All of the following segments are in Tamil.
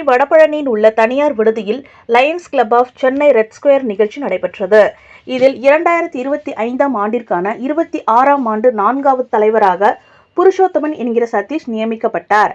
சென்னை வடபழனியில் உள்ள தனியார் விடுதியில் Lions club of Chennai red Square நிகழ்ச்சி நடைபெற்றது. இதில் 2025ஆம் ஆண்டிற்கான 26ஆம் ஆண்டு 4வது தலைவராக புருஷோத்தமன் என்கிற சதீஷ் நியமிக்கப்பட்டார்.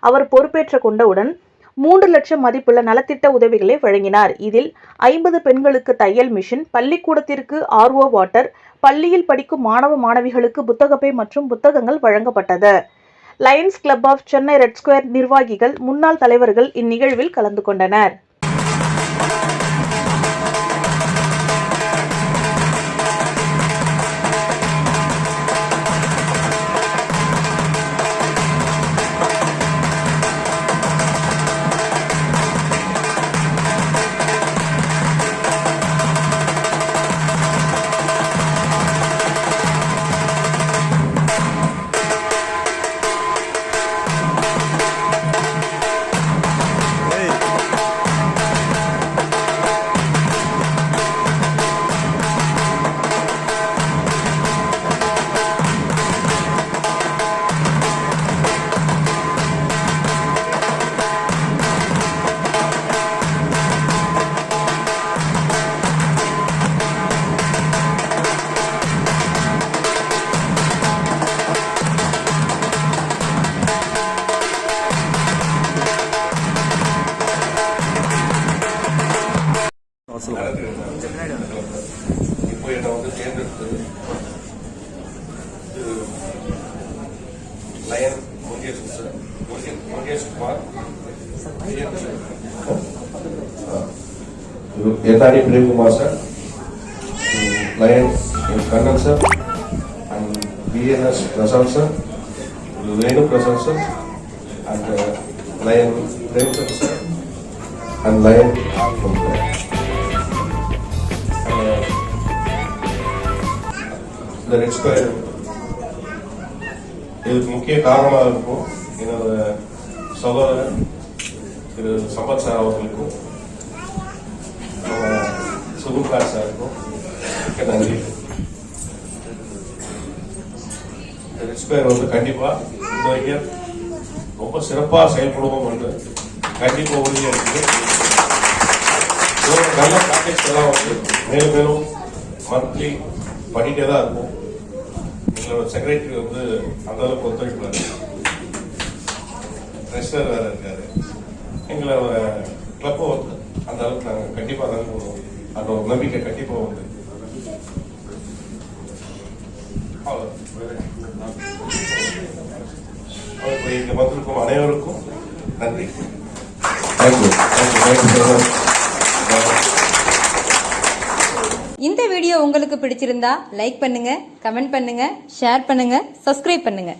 அவர் பொறுப்பேற்ற கொண்டவுடன் 3 லட்சம் மதிப்புள்ள நலத்திட்ட உதவிகளை வழங்கினார். இதில் 50 பெண்களுக்கு தையல் மிஷின், பள்ளிக்கூடத்திற்கு RO வாட்டர், பள்ளியில் படிக்கும் மாணவ மாணவிகளுக்கு புத்தகப்பை மற்றும் புத்தகங்கள் வழங்கப்பட்டது. Lions club of Chennai red square நிர்வாகிகள், முன்னாள் தலைவர்கள் இந்நிகழ்வில் கலந்து கொண்டனர். இப்போ என்னை தேர்ந்தெடுத்து லயன் முருகேஷ் குமார் எத்தானி Premkumar sir, lion Kannan sir, and BNS Prashanth sir, Venu Prashanth sir, and lion Premchand sir, and lion இந்த ரெட் ஸ்கொயர் இதுக்கு முக்கிய காரணமாக இருக்கும் என்னோட சகோதரர் திரு சம்பத் சார் அவர்களுக்கும் சுகுமார் சாருக்கும் மிக்க நன்றி. இந்த ரெட் ஸ்கொயர் கண்டிப்பா இந்த இயர் ரொம்ப சிறப்பாக செயல்படுவோம் என்று கண்டிப்பா உறுதியாக இருக்கு. நல்ல பேக்கேஜ் எல்லாம் மேலும் மேலும் மந்த்லி பண்ணிட்டே தான் இருக்கும். எங்களோட செக்ரட்டரி அந்த அளவுக்கு ஒத்துழைப்பாரு, ட்ரெஷரர் வேற இருக்காரு. எங்களோட கிளப்பை அந்த அளவுக்கு நாங்கள் கண்டிப்பா ரன் பண்ணுவோம். அந்த ஒரு நம்பிக்கை கண்டிப்பா இங்க வந்திருக்கும் அனைவருக்கும் நன்றி. இந்த வீடியோ உங்களுக்கு பிடிச்சிருந்தா லைக் பண்ணுங்க, கமெண்ட் பண்ணுங்க, ஷேர் பண்ணுங்க, சப்ஸ்கிரைப் பண்ணுங்க.